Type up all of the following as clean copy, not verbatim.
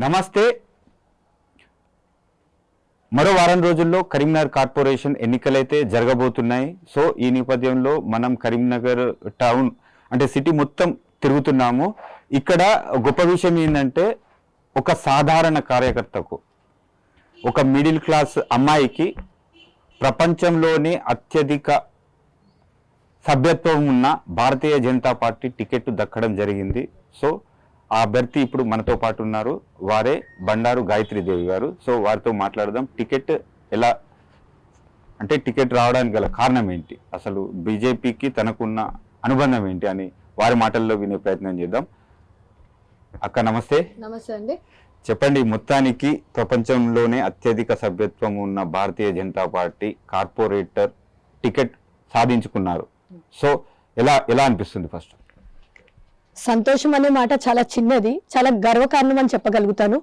నమస్తే. మరో వారం రోజుల్లో కరీంనగర్ కార్పొరేషన్ ఎన్నికలైతే జరగబోతున్నాయి. సో ఈ నేపథ్యంలో మనం కరీంనగర్ టౌన్ అంటే సిటీ మొత్తం తిరుగుతున్నాము. ఇక్కడ గొప్ప విషయం ఏంటంటే ఒక సాధారణ కార్యకర్తకు, ఒక మిడిల్ క్లాస్ అమ్మాయికి ప్రపంచంలోనే అత్యధిక సభ్యత్వం ఉన్న భారతీయ జనతా పార్టీ టికెట్ దక్కడం జరిగింది. సో ఆ అభ్యర్థి ఇప్పుడు మనతో పాటు ఉన్నారు. వారే బండారు గాయత్రీదేవి గారు. సో వారితో మాట్లాడదాం. టికెట్ ఎలా అంటే టికెట్ రావడానికి గల కారణం ఏంటి, అసలు బీజేపీకి తనకున్న అనుబంధం ఏంటి అని వారి మాటల్లో వినే ప్రయత్నం చేద్దాం. అక్క నమస్తే. నమస్తే అండి. చెప్పండి, మొత్తానికి ప్రపంచంలోనే అత్యధిక సభ్యత్వం ఉన్న Bharatiya Janata party corporator ticket సాధించుకున్నారు. సో ఎలా ఎలా అనిపిస్తుంది? ఫస్ట్ సంతోషం అనే మాట చాలా చిన్నది, చాలా గర్వకారణం అని చెప్పగలుగుతాను.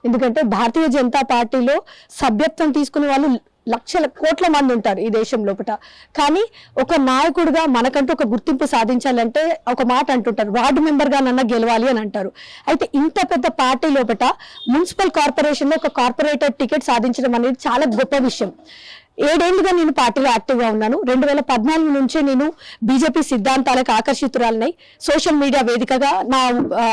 ఎందుకంటే భారతీయ జనతా పార్టీలో సభ్యత్వం తీసుకునే వాళ్ళు లక్షల కోట్ల మంది ఉంటారు ఈ దేశం లోపల. కానీ ఒక నాయకుడిగా మనకంటూ ఒక గుర్తింపు సాధించాలంటే ఒక మాట అంటుంటారు, వార్డు మెంబర్గా నన్న గెలవాలి అని అంటారు. అయితే ఇంత పెద్ద పార్టీ లోపల మున్సిపల్ కార్పొరేషన్లో ఒక కార్పొరేటర్ టికెట్ సాధించడం అనేది చాలా గొప్ప విషయం. 7 ఏళ్లుగా నేను పార్టీలో యాక్టివ్గా ఉన్నాను. 2014 నుంచే నేను బీజేపీ సిద్ధాంతాలకు ఆకర్షితురాలనై సోషల్ మీడియా వేదికగా నా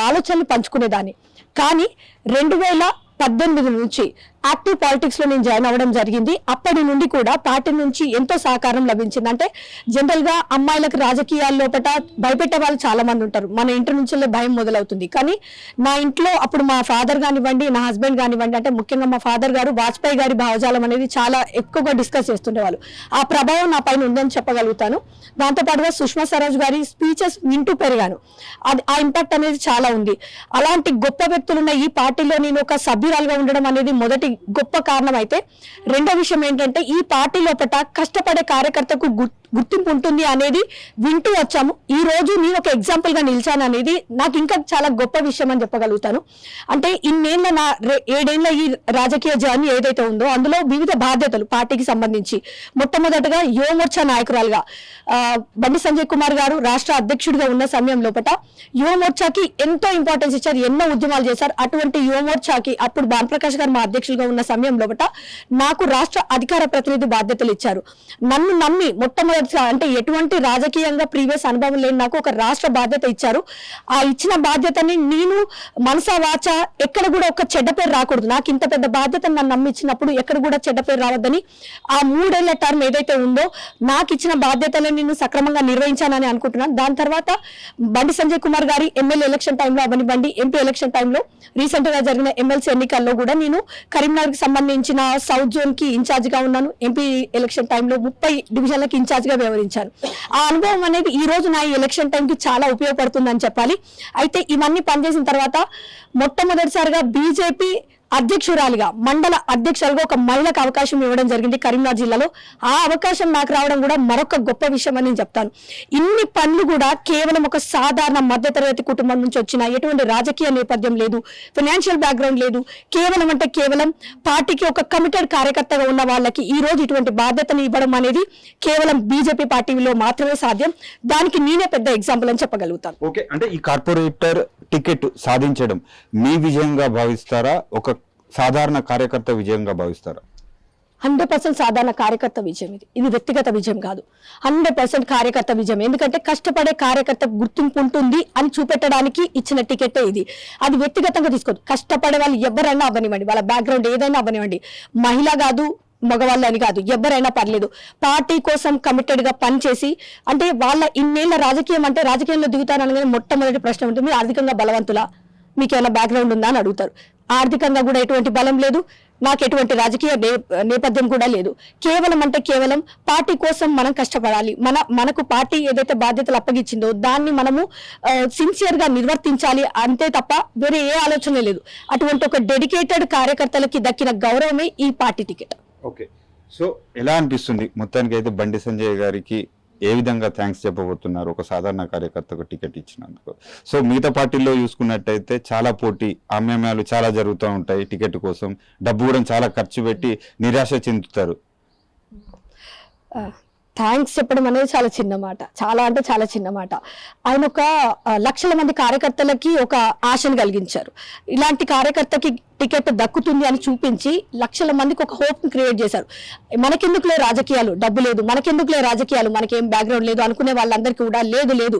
ఆలోచనలు పంచుకునేదాన్ని. కానీ 2018 నుంచి యాక్టివ్ పాలిటిక్స్ లో నేను జాయిన్ అవ్వడం జరిగింది. అప్పటి నుండి కూడా పార్టీ నుంచి ఎంతో సహకారం లభించింది. అంటే జనరల్ గా అమ్మాయిలకు రాజకీయాల లోపల భయపెట్టే వాళ్ళు చాలా మంది ఉంటారు. మన ఇంటి నుంచి భయం మొదలవుతుంది. కానీ నా ఇంట్లో అప్పుడు మా ఫాదర్ కానివ్వండి, నా హస్బెండ్ కానివ్వండి, అంటే ముఖ్యంగా మా ఫాదర్ గారు వాజ్పేయి గారి భావజాలం అనేది చాలా ఎక్కువగా డిస్కస్ చేస్తుండేవాళ్ళు. ఆ ప్రభావం నా పైన ఉందని చెప్పగలుగుతాను. దాంతోపాటుగా సుష్మా స్వరాజ్ గారి స్పీచెస్ వింటూ పెరిగాను. అది ఆ ఇంపాక్ట్ అనేది చాలా ఉంది. అలాంటి గొప్ప వ్యక్తులున్న ఈ పార్టీలో నేను ఒక సభ్యురాలుగా ఉండడం అనేది మొదటి గొప్ప కారణం. అయితే రెండో విషయం ఏంటంటే ఈ పార్టీ లోపల కష్టపడే కార్యకర్తకు గుర్తింపు ఉంటుంది అనేది వింటూ వచ్చాము. ఈ రోజు నేను ఒక ఎగ్జాంపుల్ గా నిలిచాను అనేది నాకు ఇంకా చాలా గొప్ప విషయం అని చెప్పగలుగుతాను. అంటే ఇన్నేళ్ల నా 7 ఏళ్ల ఈ రాజకీయ జర్నీ ఏదైతే ఉందో అందులో వివిధ బాధ్యతలు పార్టీకి సంబంధించి మొట్టమొదటగా యువమోర్చా నాయకురాలుగా బండి సంజయ్ కుమార్ గారు రాష్ట్ర అధ్యక్షుడిగా ఉన్న సమయం లోపల యువమోర్చాకి ఎంతో ఇంపార్టెన్స్ ఇచ్చారు, ఎన్నో ఉద్యమాలు చేశారు. అటువంటి యువమోర్చాకి అప్పుడు భానుప్రకాష్ గారు మా అధ్యక్షులుగా ఉన్న సమయం లోపల నాకు రాష్ట్ర అధికార ప్రతినిధి బాధ్యతలు ఇచ్చారు. నన్ను నమ్మి మొట్టమొదటి అంటే ఎటువంటి రాజకీయంగా ప్రీవియస్ అనుభవం లేని నాకు ఒక రాష్ట్ర బాధ్యత ఇచ్చారు. ఆ ఇచ్చిన బాధ్యతని నేను మనసా వాచ ఎక్కడ కూడా ఒక చెడ్డ పేరు రాకూడదు. నాకు ఇంత పెద్ద బాధ్యతను నన్ను నమ్మించినప్పుడు ఎక్కడ కూడా చెడ్డ పేరు రావద్దని ఆ 3 ఏళ్ల టర్మ్ ఏదైతే ఉందో నాకు ఇచ్చిన బాధ్యతలను నేను సక్రమంగా నిర్వహించానని అనుకుంటున్నాను. దాని తర్వాత బండి సంజయ్ కుమార్ గారి ఎమ్మెల్యే ఎలక్షన్ టైంలో అవనివ్వండి, ఎంపీ ఎలక్షన్ టైంలో రీసెంట్ గా జరిగిన ఎమ్మెల్సీ ఎన్నికల్లో కూడా నేను కరీంనగర్ కి సంబంధించిన సౌత్ జోన్ కి ఇన్ఛార్జ్ గా ఉన్నాను. ఎంపీ ఎలక్షన్ టైంలో 30 డివిజన్లకి ఇన్ఛార్జ్ గా వ్యవహరించాను. ఆ అనుభవం అనేది ఈ రోజు నా ఎలక్షన్ టైంకి చాలా ఉపయోగపడుతుందని చెప్పాలి. అయితే ఇవన్నీ పనిచేసిన తర్వాత మొట్టమొదటిసారిగా బీజేపీ అధ్యక్షురాలిగా, మండల అధ్యక్షులుగా ఒక మహిళకు అవకాశం ఇవ్వడం జరిగింది కరీంనగర్ జిల్లాలో. ఆ అవకాశం నాకు రావడం కూడా మరొక గొప్ప విషయం అని నేను చెప్తాను. ఇన్ని పనులు కూడా కేవలం ఒక సాధారణ మధ్యతరగతి కుటుంబం నుంచి వచ్చిన, ఎటువంటి రాజకీయ నేపథ్యం లేదు, ఫైనాన్షియల్ బ్యాక్గ్రౌండ్ లేదు, కేవలం అంటే కేవలం పార్టీకి ఒక కమిటెడ్ కార్యకర్తగా ఉన్న వాళ్ళకి ఈ రోజు ఇటువంటి బాధ్యతను ఇవ్వడం అనేది కేవలం బీజేపీ పార్టీలో మాత్రమే సాధ్యం. దానికి నేనే పెద్ద ఎగ్జాంపుల్ అని చెప్పగలుగుతాను. ఓకే, అంటే ఈ కార్పొరేటర్ టికెట్ సాధించడం మీ విజయంగా భావిస్తారా, ఒక సాధారణ కార్యకర్త విజయంగా భావిస్తారా? 100% సాధారణ కార్యకర్త విజయం. ఇది వ్యక్తిగత విజయం కాదు, 100% కార్యకర్త విజయం. ఎందుకంటే కష్టపడే కార్యకర్త గుర్తింపు ఉంటుంది అని చూపెట్టడానికి ఇచ్చిన టికెట్ ఇది. అది వ్యక్తిగతంగా తీసుకోదు. కష్టపడే వాళ్ళు ఎవరైనా అవ్వనివ్వండి, వాళ్ళ బ్యాక్గ్రౌండ్ ఏదైనా అవ్వనివ్వండి, మహిళ కాదు మగవాళ్ళు అని కాదు, ఎవరైనా పర్లేదు, పార్టీ కోసం కమిటెడ్ గా పనిచేసి, అంటే వాళ్ళ ఇన్నేళ్ల రాజకీయం అంటే రాజకీయంలో దిగుతారనగానే మొట్టమొదటి ప్రశ్న ఉంటుంది, ఆర్థికంగా బలవంతులా, మీకు ఏమైనా బ్యాక్గ్రౌండ్ ఉందా అని అడుగుతారు. ఆర్థికంగా కూడా ఎటువంటి బలం లేదు, నాకు ఎటువంటి రాజకీయ నేపథ్యం కూడా లేదు. కేవలం అంటే కేవలం పార్టీ కోసం మనం కష్టపడాలి. మనకు పార్టీ ఏదైతే బాధ్యతలు అప్పగించిందో దాన్ని మనము సిన్సియర్ గా నిర్వర్తించాలి, అంతే తప్ప వేరే ఏ ఆలోచన లేదు. అటువంటి ఒక డెడికేటెడ్ కార్యకర్తలకి దక్కిన గౌరవమే ఈ పార్టీ టికెట్. ఓకే, సో ఎలా అనిపిస్తుంది మొత్తానికి అయితే బండి సంజయ్ గారికి ఏ విధంగా థ్యాంక్స్ చెప్పబోతున్నారు ఒక సాధారణ కార్యకర్తకు టికెట్ ఇచ్చినందుకు? సో మిగతా పార్టీల్లో చూసుకున్నట్టయితే చాలా పోటీ, అమ్యామ్యాలు చాలా జరుగుతూ ఉంటాయి. టికెట్ కోసం డబ్బు కూడా చాలా ఖర్చు పెట్టి నిరాశ చెందుతారు. థ్యాంక్స్ చెప్పడం అనేది చాలా చిన్న మాట, చాలా అంటే చాలా చిన్న మాట. ఆయన ఒక లక్షల మంది కార్యకర్తలకి ఒక ఆశను కలిగించారు. ఇలాంటి కార్యకర్తకి టికెట్ దక్కుతుంది అని చూపించి లక్షల మందికి ఒక హోప్ క్రియేట్ చేశారు. మనకెందుకులే రాజకీయాలు, డబ్బు లేదు, మనకెందుకులే రాజకీయాలు, మనకేం బ్యాక్గ్రౌండ్ లేదు అనుకునే వాళ్ళందరికీ కూడా లేదు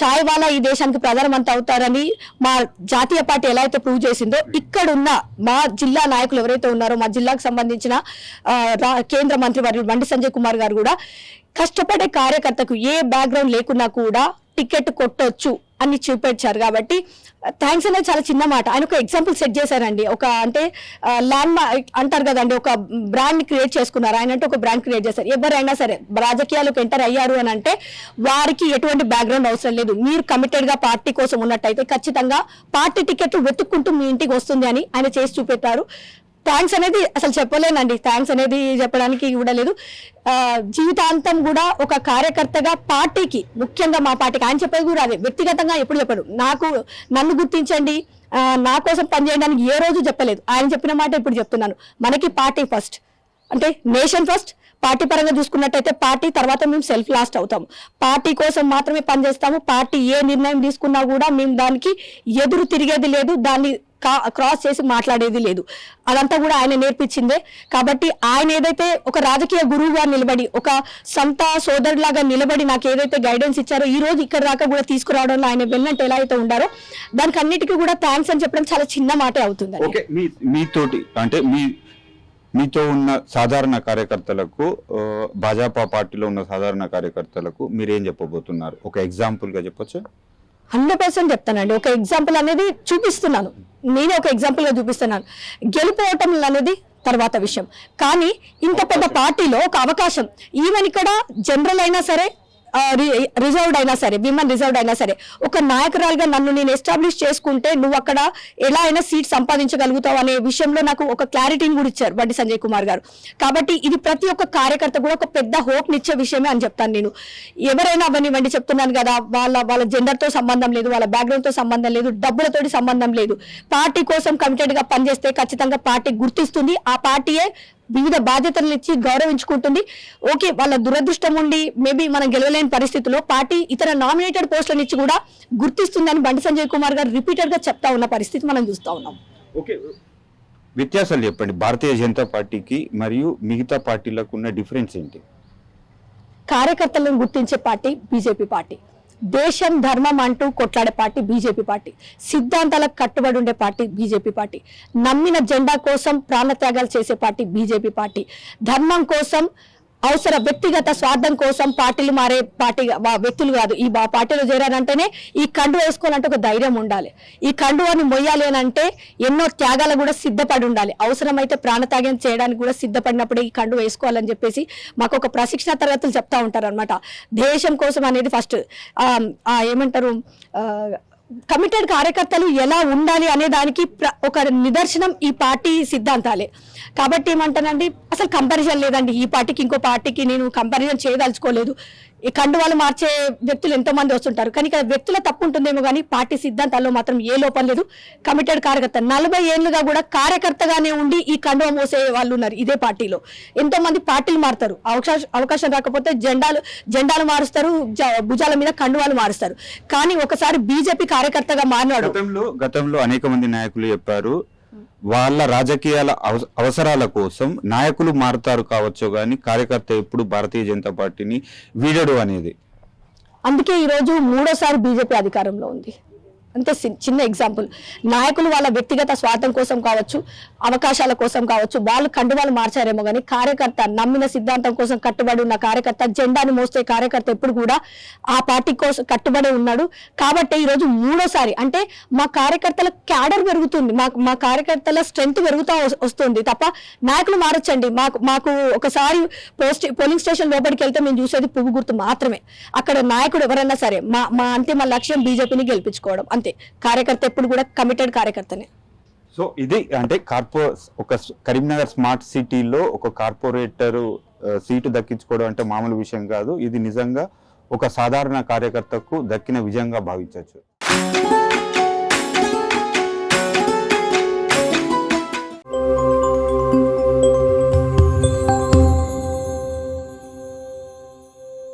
చాయ్ వాలా ఈ దేశానికి ప్రధానమంత్రి అవుతారని మా జాతీయ పార్టీ ఎలా అయితే ప్రూవ్ చేసిందో, ఇక్కడున్న మా జిల్లా నాయకులు ఎవరైతే ఉన్నారో, మా జిల్లాకు సంబంధించిన కేంద్ర మంత్రి వర్యులు బండి సంజయ్ కుమార్ గారు కూడా కష్టపడే కార్యకర్తకు ఏ బ్యాక్గ్రౌండ్ లేకున్నా కూడా టికెట్ కొట్టొచ్చు అని చూపించారు. కాబట్టి థ్యాంక్స్ అనేది చాలా చిన్న మాట. ఆయన ఒక ఎగ్జాంపుల్ సెట్ చేశారండి. ఒక అంటే ల్యాండ్ మార్క్ అంటారు కదండి, ఒక బ్రాండ్ క్రియేట్ చేసుకున్నారు. ఆయన అంటే ఒక బ్రాండ్ క్రియేట్ చేశారు. ఎవరైనా సరే రాజకీయాలకు ఎంటర్ అయ్యారు అని అంటే వారికి ఎటువంటి బ్యాక్గ్రౌండ్ అవసరం లేదు. మీరు కమిటెడ్ గా పార్టీ కోసం ఉన్నట్టయితే ఖచ్చితంగా పార్టీ టికెట్ వెతుక్కుంటూ మీ ఇంటికి వస్తుంది అని ఆయన చేసి చూపెట్టారు. థ్యాంక్స్ అనేది అసలు చెప్పలేనండి, థ్యాంక్స్ అనేది చెప్పడానికి కూడా లేదు. జీవితాంతం కూడా ఒక కార్యకర్తగా పార్టీకి, ముఖ్యంగా మా పార్టీకి ఆయన చెప్పేది కూడా అదే. వ్యక్తిగతంగా ఎప్పుడు చెప్పాడు, నన్ను గుర్తించండి, నా కోసం పనిచేయడానికి ఏ రోజు చెప్పలేదు. ఆయన చెప్పిన మాట ఇప్పుడు చెప్తున్నాను. మనకి పార్టీ ఫస్ట్, అంటే నేషన్ ఫస్ట్. పార్టీ పరంగా చూసుకున్నట్టయితే పార్టీ తర్వాత మేము సెల్ఫ్ లాస్ట్ అవుతాము. పార్టీ కోసం మాత్రమే పనిచేస్తాము. పార్టీ ఏ నిర్ణయం తీసుకున్నా కూడా మేము దానికి ఎదురు తిరిగేది లేదు, దాన్ని క్రాస్ చేసి మాట్లాడేది లేదు. అదంతా కూడా ఆయన నేర్పించిందే. కాబట్టి ఆయన ఏదైతే ఒక రాజకీయ గురువుగా నిలబడి, ఒక సొంత సోదరులాగా నిలబడి నాకు ఏదైతే గైడెన్స్ ఇచ్చారో, ఈ రోజు ఇక్కడ దాకా కూడా తీసుకురావడంలో ఆయన వెన్నంటే ఎలా అయితే ఉండారో, దానికి అన్నిటికీ కూడా థ్యాంక్స్ అని చెప్పడం చాలా చిన్న మాటే అవుతుంది. ఓకే, మీతోటి అంటే మీతో ఉన్న సాధారణ కార్యకర్తలకు, భాజపా పార్టీలో ఉన్న సాధారణ కార్యకర్తలకు మీరేం చెప్పబోతున్నారు? ఒక ఎగ్జాంపుల్ గా చెప్పొచ్చు. 100% చెప్తానండి. ఒక ఎగ్జాంపుల్ అనేది చూపిస్తున్నాను, నేనే ఒక ఎగ్జాంపుల్ గా చూపిస్తున్నాను. గెలుపోవటం అనేది తర్వాత విషయం, కానీ ఇంత పెద్ద పార్టీలో ఒక అవకాశం, ఈవెన్ ఇక్కడ జనరల్ అయినా సరే, రిజర్వ్డ్ అయినా సరే, విమెన్ రిజర్వ్డ్ అయినా సరే, ఒక నాయకురాలుగా నన్ను నేను ఎస్టాబ్లిష్ చేసుకుంటే నువ్వు అక్కడ ఎలా అయినా సీట్ సంపాదించగలుగుతావు అనే విషయంలో నాకు ఒక క్లారిటీని కూడా ఇచ్చారు బండి సంజయ్ కుమార్ గారు. కాబట్టి ఇది ప్రతి ఒక్క కార్యకర్త కూడా ఒక పెద్ద హోప్ నిచ్చే విషయమే అని చెప్తాను నేను. ఎవరైనా అవనివ్వండి, చెప్తున్నాను కదా, వాళ్ళ జెండర్ తో సంబంధం లేదు, వాళ్ళ బ్యాక్గ్రౌండ్ తో సంబంధం లేదు, డబ్బులతోటి సంబంధం లేదు. పార్టీ కోసం కమిటెడ్ గా పనిచేస్తే ఖచ్చితంగా పార్టీ గుర్తిస్తుంది. ఆ పార్టీయే వివిధ బాధ్యతలు ఇచ్చి గౌరవించుకుంటుంది. ఓకే, వాళ్ళ దురదృష్టం ఉండి మేబీ మనం గెలవలేని పరిస్థితుల్లో పార్టీ ఇతర నామినేటెడ్ పోస్టులను ఇచ్చి కూడా గుర్తిస్తుందని బండి సంజయ్ కుమార్ గారు రిపీటెడ్ గా చెప్తా ఉన్న పరిస్థితి మనం చూస్తా ఉన్నాం. ఓకే, వ్యత్యాసాలు చెప్పండి. భారతీయ జనతా పార్టీకి మరియు మిగతా పార్టీలకు ఉన్న డిఫరెన్స్ ఏంటి? కార్యకర్తలను గుర్తించే పార్టీ బీజేపీ పార్టీ. దేశం ధర్మం అంటూ కొట్లాడే పార్టీ బీజేపీ పార్టీ. సిద్ధాంతాలకు కట్టుబడి ఉండే పార్టీ బీజేపీ పార్టీ. నమ్మిన జెండా కోసం ప్రాణత్యాగాలు చేసే పార్టీ బీజేపీ పార్టీ. ధర్మం కోసం, అవసర వ్యక్తిగత స్వార్థం కోసం పార్టీలు మారే పార్టీ వ్యక్తులు కాదు. ఈ పార్టీలో చేరారంటేనే ఈ కండువ వేసుకోవాలంటే ఒక ధైర్యం ఉండాలి. ఈ కండువాని మొయ్యాలి అని అంటే ఎన్నో త్యాగాలు కూడా సిద్ధపడి ఉండాలి. అవసరమైతే ప్రాణత్యాగం చేయడానికి కూడా సిద్ధపడినప్పుడే ఈ కండువ వేసుకోవాలని చెప్పేసి మాకు ఒక ప్రశిక్షణ తరగతులు చెప్తా ఉంటారు అనమాట. దేశం కోసం అనేది ఫస్ట్ ఏమంటారు, కమిటెడ్ కార్యకర్తలు ఎలా ఉండాలి అనే దానికి ఒక నిదర్శనం ఈ పార్టీ సిద్ధాంతాలే. కాబట్టి ఏమంటానండి, అసలు కంపారిజన్ లేదండి. ఈ పార్టీకి ఇంకో పార్టీకి నేను కంపారిజన్ చేయదలుచుకోలేదు. ఈ కండువాలు మార్చే వ్యక్తులు ఎంతో మంది వస్తుంటారు, కానీ ఇక్కడ వ్యక్తుల తప్పు ఉంటుందేమో కానీ పార్టీ సిద్ధాంతాల్లో మాత్రం ఏ లోపం లేదు. కమిటెడ్ కార్యకర్త 40 ఏళ్లుగా కూడా కార్యకర్తగానే ఉండి ఈ కండువ మోసే వాళ్ళు ఉన్నారు ఇదే పార్టీలో. ఎంతో మంది పార్టీలు మారుతారు, అవకాశం రాకపోతే జెండాలు మారుస్తారు, భుజాల మీద కండువాలు మారుస్తారు. కానీ ఒకసారి బీజేపీ కార్యకర్తగా మారినాడు. గతంలో అనేక మంది నాయకులు చెప్పారు, వాళ్ళ రాజకీయాల అవసరాల కోసం నాయకులు మారుతారు కావచ్చు కానీ కార్యకర్త ఎప్పుడు భారతీయ జనతా పార్టీని వీడడు అనేది. అందుకే ఈరోజు 3వ బీజేపీ అధికారంలో ఉంది. అంతే చిన్న ఎగ్జాంపుల్. నాయకులు వాళ్ళ వ్యక్తిగత స్వార్థం కోసం కావచ్చు, అవకాశాల కోసం కావచ్చు, వాళ్ళు కండువాలు మార్చారేమో కానీ కార్యకర్త నమ్మిన సిద్ధాంతం కోసం కట్టుబడి ఉన్న కార్యకర్త, జెండాను మోస్తే కార్యకర్త ఎప్పుడు కూడా ఆ పార్టీ కోసం కట్టుబడి ఉన్నాడు. కాబట్టి ఈరోజు 3వ అంటే మా కార్యకర్తల క్యాడర్ పెరుగుతుంది, మా కార్యకర్తల స్ట్రెంగ్త్ పెరుగుతూ వస్తుంది తప్ప నాయకులు మారొచ్చండి. మాకు ఒకసారి పోలింగ్ స్టేషన్ లోపలికి వెళ్తే మేము చూసేది పువ్వు గుర్తు మాత్రమే. అక్కడ నాయకుడు ఎవరైనా సరే మా అంతిమ లక్ష్యం బీజేపీని గెలిపించుకోవడం అంతే. కార్యకర్త ఎప్పుడు కూడా కమిటెడ్ కార్యకర్తనే. సో ఇది అంటే ఒక కరీంనగర్ స్మార్ట్ సిటీలో ఒక కార్పొరేటర్ సీటు దక్కించుకోవడం అంటే మామూలు విషయం కాదు. ఇది నిజంగా ఒక సాధారణ కార్యకర్తకు దక్కిన విజయంగా భావించవచ్చు.